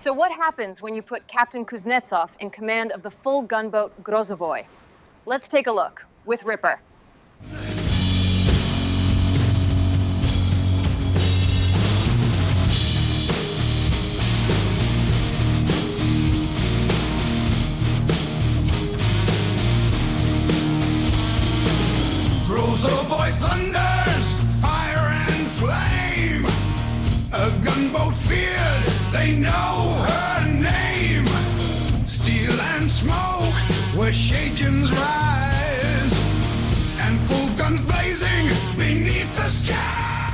So what happens when you put Captain Kuznetsov in command of the full gunboat Grozovoi? Let's take a look with Ripper. Grozovoi thunders, fire and flame. A gunboat feared, they know her name. Steel and smoke, where shades rise, and full guns blazing beneath the sky.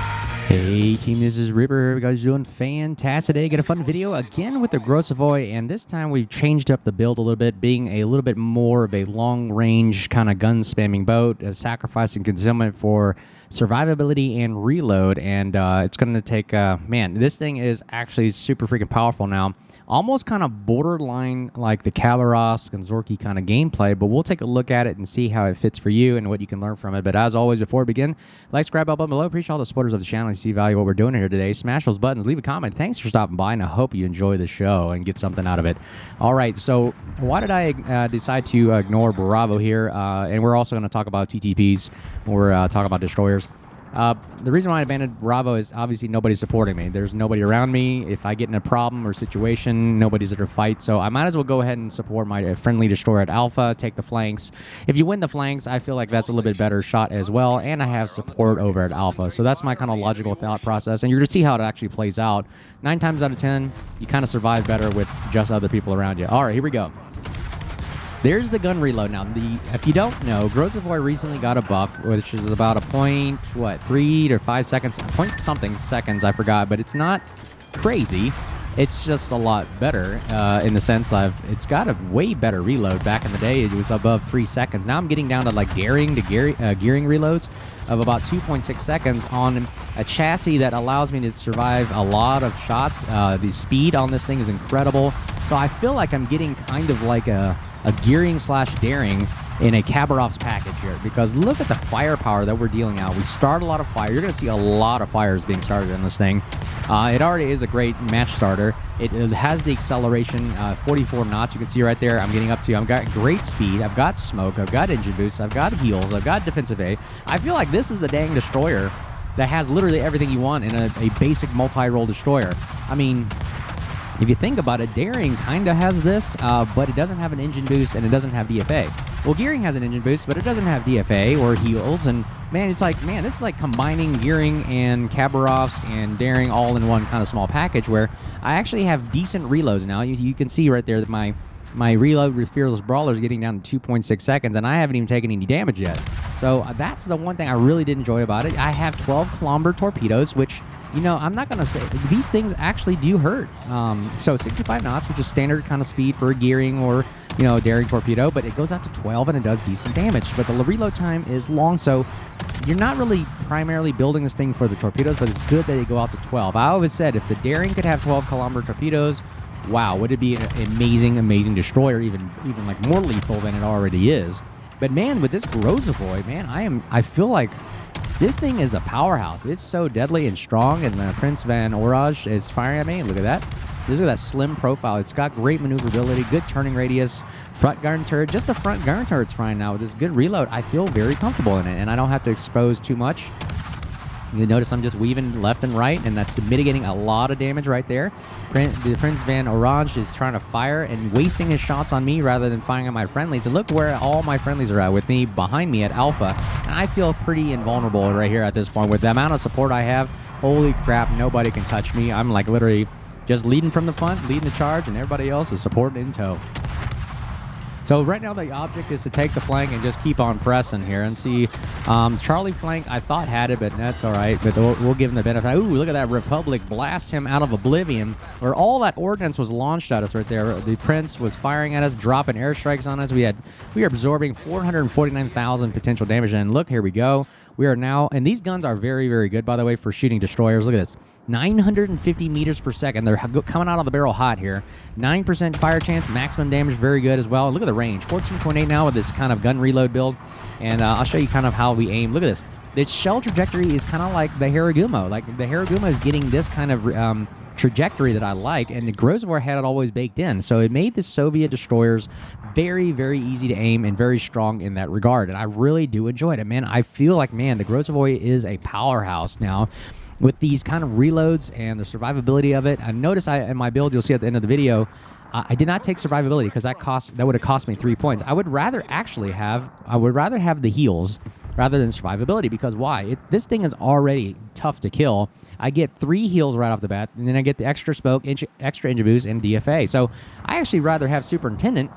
Hey team, this is Ripper. You guys doing fantastic today. Get a fun video again with the Grozovoi, and this time we've changed up the build a little bit, being a little bit more of a long-range kind of gun-spamming boat, sacrificing concealment for survivability and reload, and it's going to take, man, this thing is actually super freaking powerful now. Almost kind of borderline like the Khabarovsk and Zorky kind of gameplay, but we'll take a look at it and see how it fits for you and what you can learn from it. But as always, before we begin, like, subscribe, button below. Appreciate all the supporters of the channel. You see value what we're doing here today. Smash those buttons, leave a comment. Thanks for stopping by, and I hope you enjoy the show and get something out of it. All right, so why did I decide to ignore Bravo here? And we're also going to talk about TTPs when we're talking about destroyers. The reason why I abandoned Bravo is obviously nobody's supporting me. There's nobody around me. If I get in a problem or situation, nobody's there to fight. So I might as well go ahead and support my friendly destroyer at Alpha, take the flanks. If you win the flanks, I feel like that's a little bit better shot as well, and I have support over at Alpha. So that's my kind of logical thought process, and you're going to see how it actually plays out. 9 times out of 10, you kind of survive better with just other people around you. All right, here we go. There's the gun reload. Now, if you don't know, Grozovoi recently got a buff, which is about a point, 3 to 5 seconds, point something seconds, I forgot, but it's not crazy. It's just a lot better in the sense of it's got a way better reload. Back in the day, it was above 3 seconds. Now I'm getting down to like gearing reloads of about 2.6 seconds on a chassis that allows me to survive a lot of shots. The speed on this thing is incredible. So I feel like I'm getting kind of like a gearing / daring in a Khabarovsk package here, because look at the firepower that we're dealing out. We start a lot of fire. You're going to see a lot of fires being started in this thing. It already is a great match starter. It has the acceleration, 44 knots. You can see right there. I'm getting up to. I've got great speed. I've got smoke. I've got engine boost. I've got heals. I've got defensive A. I feel like this is the dang destroyer that has literally everything you want in a basic multi-role destroyer. I mean, if you think about it, Daring kind of has this, but it doesn't have an engine boost and it doesn't have DFA. Well, Gearing has an engine boost, but it doesn't have DFA or heals. And man, it's like, man, this is like combining Gearing and Khabarovsk and Daring all in one kind of small package, where I actually have decent reloads now. You can see right there that my reload with Fearless Brawler is getting down to 2.6 seconds, and I haven't even taken any damage yet. So that's the one thing I really did enjoy about it. I have 12-kilometer torpedoes, which, you know, I'm not going to say these things actually do hurt. So 65 knots, which is standard kind of speed for a Gearing or, you know, Daring torpedo, but it goes out to 12 and it does decent damage. But the reload time is long, so you're not really primarily building this thing for the torpedoes, but it's good that they go out to 12. I always said if the Daring could have 12-kilometer torpedoes, wow, would it be an amazing, amazing destroyer, even like more lethal than it already is. But man, with this Grozovoi, man, I feel like this thing is a powerhouse. It's so deadly and strong, and Prince Van Orage is firing at me. Look at that. Look at that slim profile. It's got great maneuverability, good turning radius, front gun turret. Just the front gun turret's fine now. With this good reload, I feel very comfortable in it, and I don't have to expose too much. You notice I'm just weaving left and right, and that's mitigating a lot of damage right there. The Prince Van Orange is trying to fire and wasting his shots on me rather than firing at my friendlies. And look where all my friendlies are at, with me behind me at Alpha. And I feel pretty invulnerable right here at this point. With the amount of support I have, holy crap, nobody can touch me. I'm like literally just leading from the front, leading the charge, and everybody else is supporting in tow. So right now the object is to take the flank and just keep on pressing here and see. Charlie flank I thought had it, but that's all right. But we'll give him the benefit. Ooh, look at that Republic blast him out of oblivion, where all that ordnance was launched at us right there. The Prince was firing at us, dropping airstrikes on us. We are absorbing 449,000 potential damage. And look, here we go. We are now, and these guns are very, very good, by the way, for shooting destroyers. Look at this. 950 meters per second. They're coming out of the barrel hot here. 9% fire chance, maximum damage, very good as well. Look at the range, 14.8 now with this kind of gun reload build. And I'll show you kind of how we aim. Look at this. its shell trajectory is kind of like the Haragumo. Like the Haragumo is getting this kind of trajectory that I like, and the Grozovoi had it always baked in. So it made the Soviet destroyers very, very easy to aim and very strong in that regard. And I really do enjoy it. And man, I feel like, man, the Grozovoi is a powerhouse now with these kind of reloads and the survivability of it. I notice in my build, you'll see at the end of the video, I did not take survivability because that would have cost me 3 points. I would rather have the heals rather than survivability, because why? This thing is already tough to kill. I get 3 heals right off the bat, and then I get the extra smoke, extra engine boost, and DFA. So I actually rather have Superintendent,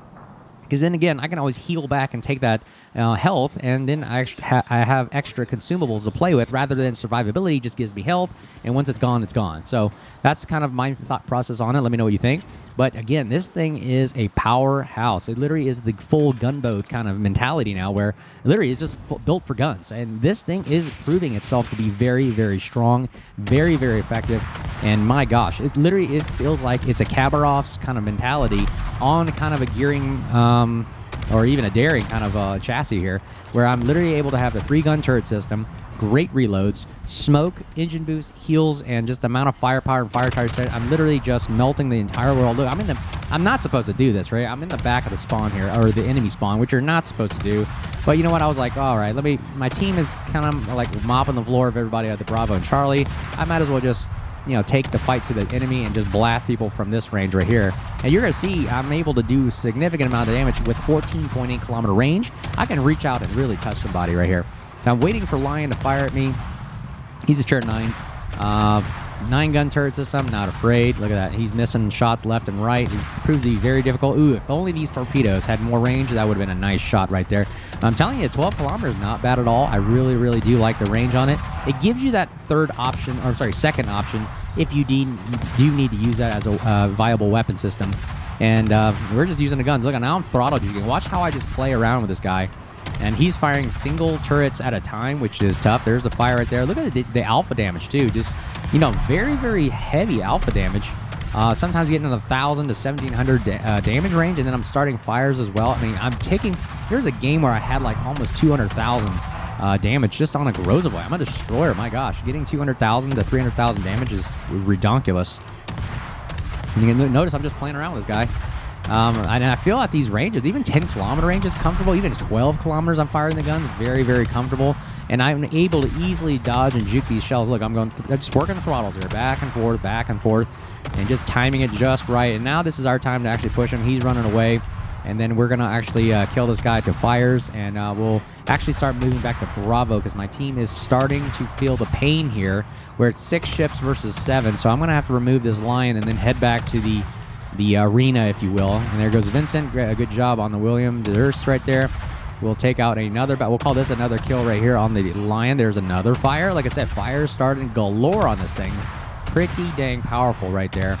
because then again, I can always heal back and take that health, and then I have extra consumables to play with, rather than survivability just gives me health, and once it's gone, it's gone. So that's kind of my thought process on it. Let me know what you think. But again, this thing is a powerhouse. It literally is the full gunboat kind of mentality now, where it literally is just built for guns. And this thing is proving itself to be very, very strong, very, very effective. And my gosh, it literally feels like it's a Khabarov's kind of mentality on kind of a gearing or even a daring kind of chassis here, where I'm literally able to have the 3-gun turret system, great reloads, smoke, engine boost, heals, and just the amount of firepower and fire targets. I'm literally just melting the entire world. Look, I'm not supposed to do this, right? I'm in the back of the spawn here, or the enemy spawn, which you're not supposed to do. But you know what? I was like, all right, my team is kind of like mopping the floor of everybody at the Bravo and Charlie. I might as well just, take the fight to the enemy and just blast people from this range right here. And you're going to see I'm able to do a significant amount of damage with 14.8 kilometer range. I can reach out and really touch somebody right here. So I'm waiting for Lion to fire at me. He's a turret 9. 9-gun turret system, not afraid. Look at that. He's missing shots left and right. It proves to be very difficult. Ooh, if only these torpedoes had more range, that would have been a nice shot right there. I'm telling you, 12 kilometers, not bad at all. I really, really do like the range on it. It gives you that second option, if you do need to use that as a viable weapon system. And we're just using the guns. Look, now I'm throttled. You can watch how I just play around with this guy. And he's firing single turrets at a time, which is tough. There's the fire right there. Look at the alpha damage, too. Just, very, very heavy alpha damage. Sometimes getting in 1,000 to 1,700 damage range, and then I'm starting fires as well. I mean, there's a game where I had like almost 200,000 damage just on a Grozovoi. I'm a destroyer, my gosh. Getting 200,000 to 300,000 damage is redonkulous. And you can notice I'm just playing around with this guy. And I feel at these ranges, even 10-kilometer range is comfortable. Even 12 kilometers I'm firing the guns, very, very comfortable. And I'm able to easily dodge and juke these shells. Look, I'm just working the throttles here, back and forth, and just timing it just right. And now this is our time to actually push him. He's running away. And then we're going to actually kill this guy to fires. And we'll actually start moving back to Bravo, because my team is starting to feel the pain here, where it's 6 ships versus 7. So I'm going to have to remove this Lion and then head back to the arena, if you will. And there goes Vincent. A good job on the William Durst right there. We'll take out another, but we'll call this another kill right here on the Lion. There's another fire. Like I said, fire starting galore on this thing. Pretty dang powerful right there.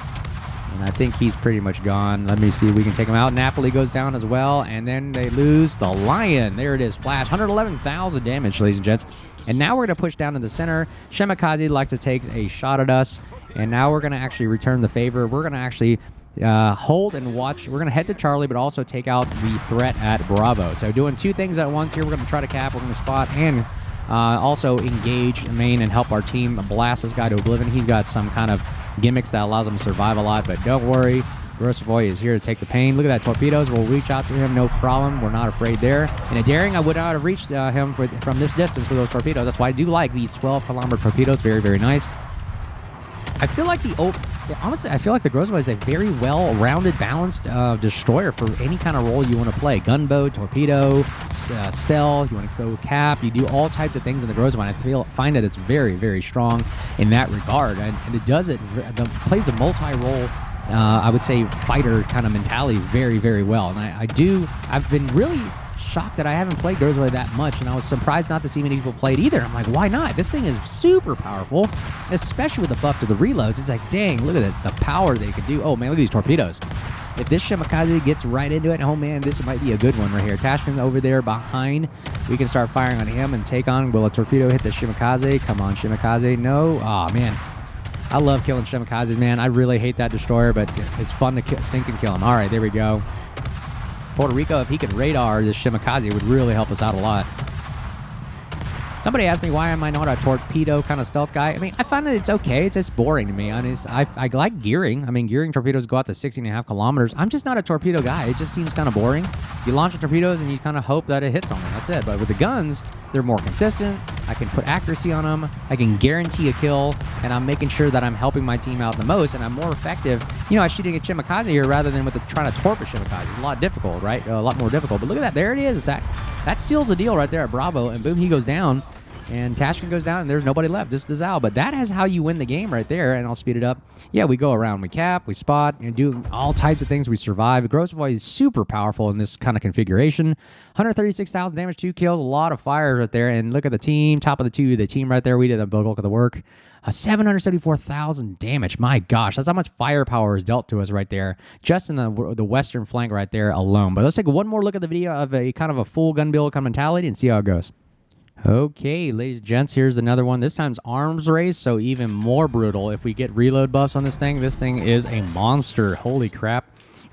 And I think he's pretty much gone. Let me see if we can take him out. Napoli goes down as well, and then they lose the Lion. There it is, flash. 111,000 damage, ladies and gents. And now we're going to push down to the center. Shimakaze likes to take a shot at us, and now we're going to actually return the favor. We're going to actually hold and watch. We're going to head to Charlie, but also take out the threat at Bravo. So doing 2 things at once here. We're going to try to cap, we're going to spot, and also engage the main and help our team blast this guy to oblivion. He's got some kind of gimmicks that allows him to survive a lot, but don't worry. Grozovoi is here to take the pain. Look at that, torpedoes. We'll reach out to him, no problem. We're not afraid there. In a daring, I would not have reached him from this distance with those torpedoes. That's why I do like these 12-kilometer torpedoes. Very, very nice. I feel like honestly, I feel like the Grozovoi is a very well-rounded, balanced destroyer for any kind of role you want to play. Gunboat, torpedo, stealth, you want to go cap, you do all types of things in the Grozovoi. I find that it's very, very strong in that regard. And it plays a multi-role, I would say, fighter kind of mentality very, very well. And I've been really shocked that I haven't played Grozovoi that much, and I was surprised not to see many people play it either. I'm like, why not? This thing is super powerful, especially with the buff to the reloads. It's like, dang, look at this, the power they can do. Oh man, look at these torpedoes. If this Shimakaze gets right into it, oh man, this might be a good one right here. Tashkin over there behind. We can start firing on him and take on. Will a torpedo hit the Shimakaze? Come on, Shimakaze. No. Oh man, I love killing Shimakazes, man. I really hate that destroyer, but it's fun to sink and kill him. All right, there we go. Puerto Rico, if he could radar this Shimakaze, it would really help us out a lot. Somebody asked me why am I not a torpedo kind of stealth guy. I mean, I find that it's okay. It's just boring to me. I like gearing. I mean, gearing torpedoes go out to 16.5 kilometers. I'm just not a torpedo guy. It just seems kind of boring. You launch the torpedoes and you kind of hope that it hits something. That's it. But with the guns, they're more consistent. I can put accuracy on them. I can guarantee a kill, and I'm making sure that I'm helping my team out the most, and I'm more effective. You know, I'm shooting a Shimakaze here rather than with trying to torp a Shimakaze. It's a lot difficult, right? A lot more difficult. But look at that. There it is. That seals the deal right there at Bravo, and boom, he goes down. And Tashkin goes down, and there's nobody left. Just the Zal. But that is how you win the game right there, and I'll speed it up. Yeah, we go around. We cap, we spot, and do all types of things. We survive. Grozovoi is super powerful in this kind of configuration. 136,000 damage, 2 kills, a lot of fires right there. And look at the team, top of the team right there. We did the bulk of the work. 774,000 damage. My gosh, that's how much firepower is dealt to us right there, just in the western flank right there alone. But let's take one more look at the video of a kind of a full gun build kind of mentality and see how it goes. Okay, ladies and gents, here's another one. This time's arms race, so even more brutal. If we get reload buffs on this thing is a monster. Holy crap.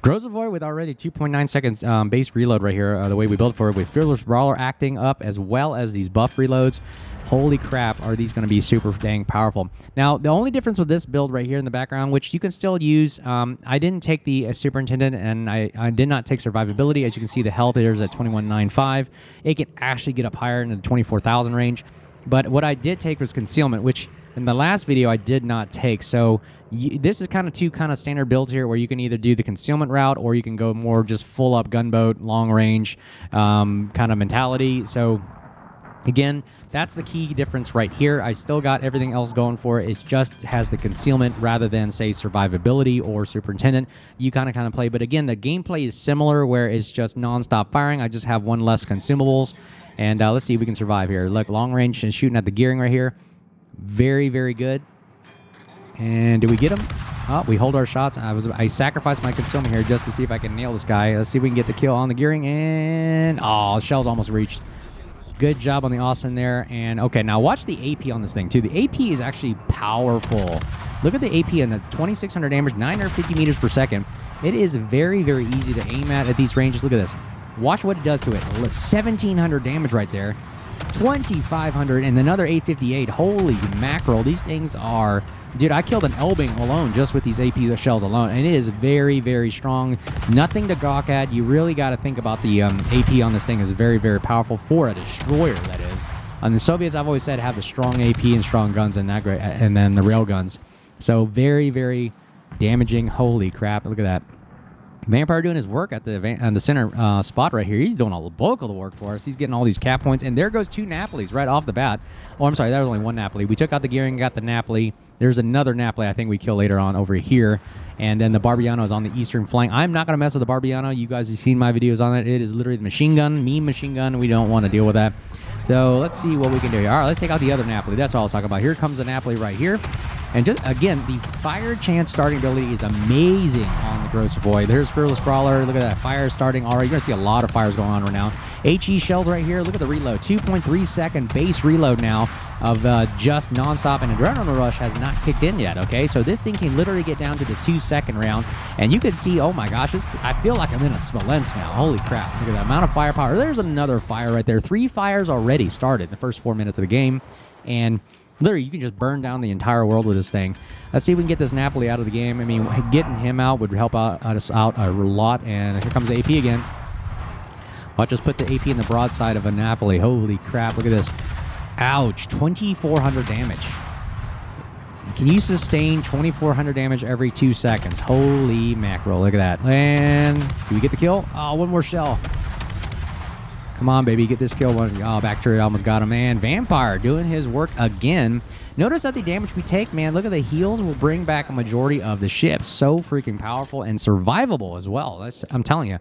Grozovoi with already 2.9 seconds base reload right here, the way we built for it, with Fearless Brawler acting up as well as these buff reloads. Holy crap, are these going to be super dang powerful. Now, the only difference with this build right here in the background, which you can still use, I didn't take the Superintendent, and I did not take Survivability. As you can see, the health here is at 2195. It can actually get up higher into the 24,000 range. But what I did take was Concealment, which in the last video I did not take. So this is kind of two kind of standard builds here where you can either do the Concealment route or you can go more just full up gunboat, long range kind of mentality. So again, that's the key difference right here. I still got everything else going for it. It just has the Concealment rather than, say, Survivability or Superintendent. You kind of play. But again, the gameplay is similar where it's just non-stop firing. I just have one less consumables. And let's see if we can survive here. Look, long range and shooting at the gearing right here. Very, very good. And do we get him? Oh, we hold our shots. I sacrificed my concealment here just to see if I can nail this guy. Let's see if we can get the kill on the gearing. And, oh, shell's almost reached. Good job on the Austin there. And okay, now watch the AP on this thing too. The AP is actually powerful. Look at the AP and the 2,600 damage, 950 meters per second. It is very, very easy to aim at these ranges. Look at this. Watch what it does to it. 1,700 damage right there. 2,500 and another 858. Holy mackerel. These things are... Dude, I killed an Elbing alone just with these AP shells alone, and it is very, very strong. Nothing to gawk at. You really got to think about the AP on this thing is very, very powerful for a destroyer, that is. On the Soviets, I've always said, have the strong AP and strong guns and that great, and then the rail guns. So very, very damaging. Holy crap. Look at that. Vampire doing his work at the center spot right here. He's doing a bulk of the work for us. He's getting all these cap points, and there goes 2 Napolis right off the bat. Oh, I'm sorry, that was only 1 Napoli. We took out the gearing, got the Napoli. There's another Napoli I think we kill later on over here. And then the Barbiano is on the eastern flank. I'm not going to mess with the Barbiano. You guys have seen my videos on it. It is literally the machine gun, meme machine gun. We don't want to deal with that. So let's see what we can do here. All right, let's take out the other Napoli. That's what I was talking about. Here comes the Napoli right here. And just again, the fire chance starting ability is amazing on the Grozovoi. There's Fearless Brawler. Look at that fire starting already. You're going to see a lot of fires going on right now. HE shells right here. Look at the reload. 2.3 second base reload now of just nonstop. And Adrenaline Rush has not kicked in yet, okay? So this thing can literally get down to the 2-second round. And you can see, oh my gosh, I feel like I'm in a Smolensk now. Holy crap. Look at that amount of firepower. There's another fire right there. 3 fires already started in the first 4 minutes of the game. And literally, you can just burn down the entire world with this thing. Let's see if we can get this Napoli out of the game. I mean, getting him out would help us out a lot. And here comes the AP again. I'll just put the AP in the broadside of a Napoli. Holy crap, look at this. Ouch, 2,400 damage. Can you sustain 2,400 damage every 2 seconds? Holy mackerel, look at that. And do we get the kill? Oh, 1 more shell. Come on, baby, get this kill. Oh, back turret almost got him. And Vampire doing his work again. Notice that the damage we take, man, look at the heals will bring back a majority of the ships. So freaking powerful and survivable as well. I'm telling you.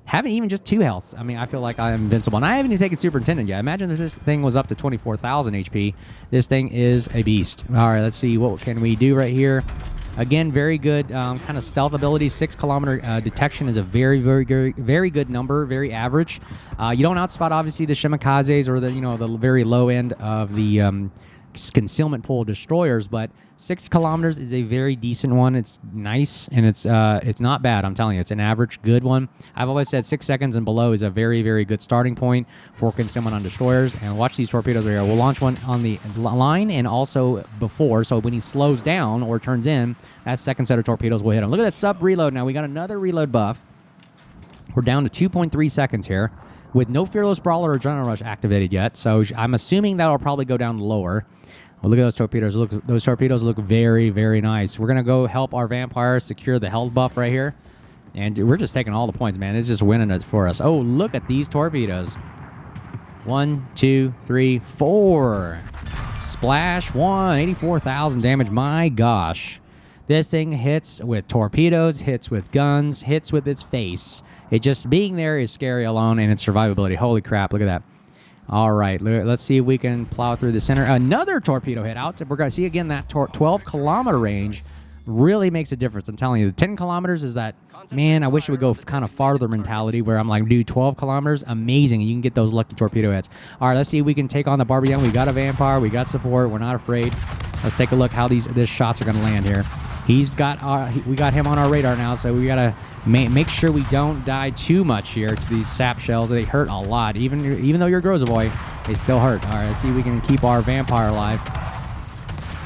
Having even just 2 health, I mean, I feel like I'm invincible. And I haven't even taken Superintendent yet. Imagine if this thing was up to 24,000 HP. This thing is a beast. All right, let's see. What can we do right here? Again, very good kind of stealth ability. 6-kilometer detection is a very, very, very good number. Very average. You don't outspot, obviously, the Shimikazes or the, the very low end of the concealment pool destroyers, but 6 kilometers is a very decent one. It's nice, and it's not bad. I'm telling you, it's an average good one. I've always said 6 seconds and below is a very, very good starting point for concealment on destroyers. And watch these torpedoes right here. We'll launch one on the line and also before, so when he slows down or turns in, that second set of torpedoes will hit him. Look at that sub reload now. We got another reload buff. We're down to 2.3 seconds here with no Fearless Brawler or Adrenaline Rush activated yet, so I'm assuming that'll probably go down lower. Well, look at those torpedoes. Look, those torpedoes look very, very nice. We're going to go help our vampire secure the health buff right here. And we're just taking all the points, man. It's just winning it for us. Oh, look at these torpedoes. 1, 2, 3, 4. Splash 1. 84,000 damage. My gosh. This thing hits with torpedoes, hits with guns, hits with its face. It just being there is scary alone, and its survivability. Holy crap, look at that. All right, let's see if we can plow through the center. Another torpedo hit out. We're going to see again that 12-kilometer range really makes a difference. I'm telling you, the 10 kilometers is that, man, I wish it would go kind of farther mentality where I'm like, dude, 12 kilometers, amazing. You can get those lucky torpedo hits. All right, let's see if we can take on the Barbion. We got a vampire. We got support. We're not afraid. Let's take a look how these shots are going to land here. We got him on our radar now, so we got to make sure we don't die too much here to these sap shells. They hurt a lot. Even though you're Grozovoi, they still hurt. All right, let's see if we can keep our vampire alive.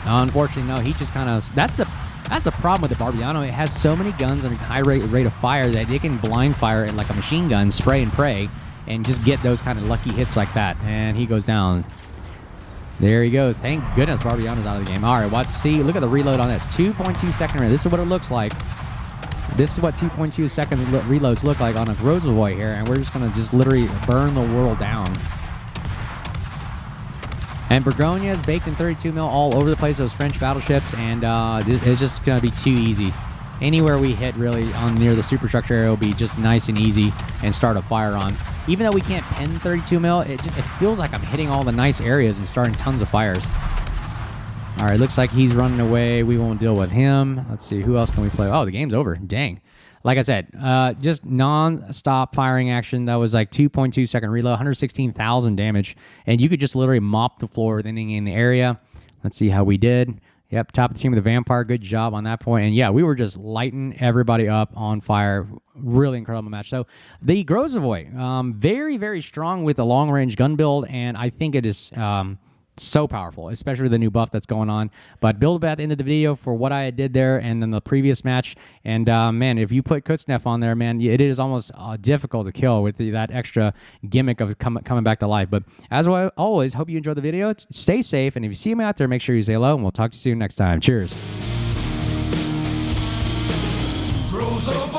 Unfortunately, no, he just kind of... That's the problem with the Barbiano. It has so many guns and a high rate of fire that it can blind fire it like a machine gun, spray and pray, and just get those kind of lucky hits like that. And he goes down. There he goes. Thank goodness Barbiano's out of the game. All right, look at the reload on this. 2.2 second reload. This is what it looks like. This is what 2.2 second reloads look like on a Grozovoi here, and we're just going to literally burn the world down. And Burgonia is baked in 32 mil all over the place, those French battleships, and it's just going to be too easy. Anywhere we hit really on near the superstructure area will be just nice and easy and start a fire on. Even though we can't pin 32 mil, it feels like I'm hitting all the nice areas and starting tons of fires. All right, looks like he's running away. We won't deal with him. Let's see, who else can we play? Oh, the game's over. Dang. Like I said, just non-stop firing action. That was like 2.2 second reload, 116,000 damage. And you could just literally mop the floor with anything in the area. Let's see how we did. Yep, top of the team with the Vampire. Good job on that point. And yeah, we were just lighting everybody up on fire. Really incredible match. So the Grozovoi, very, very strong with the long-range gun build, and I think it is so powerful, especially the new buff that's going on. But build at the end of the video for what I did there and then the previous match. And man, if you put Kuznetsov on there, man, it is almost difficult to kill with that extra gimmick of coming back to life. But as always, hope you enjoyed the video. Stay safe, and if you see me out there, make sure you say hello, and we'll talk to you soon next time. Cheers. Grozovoi.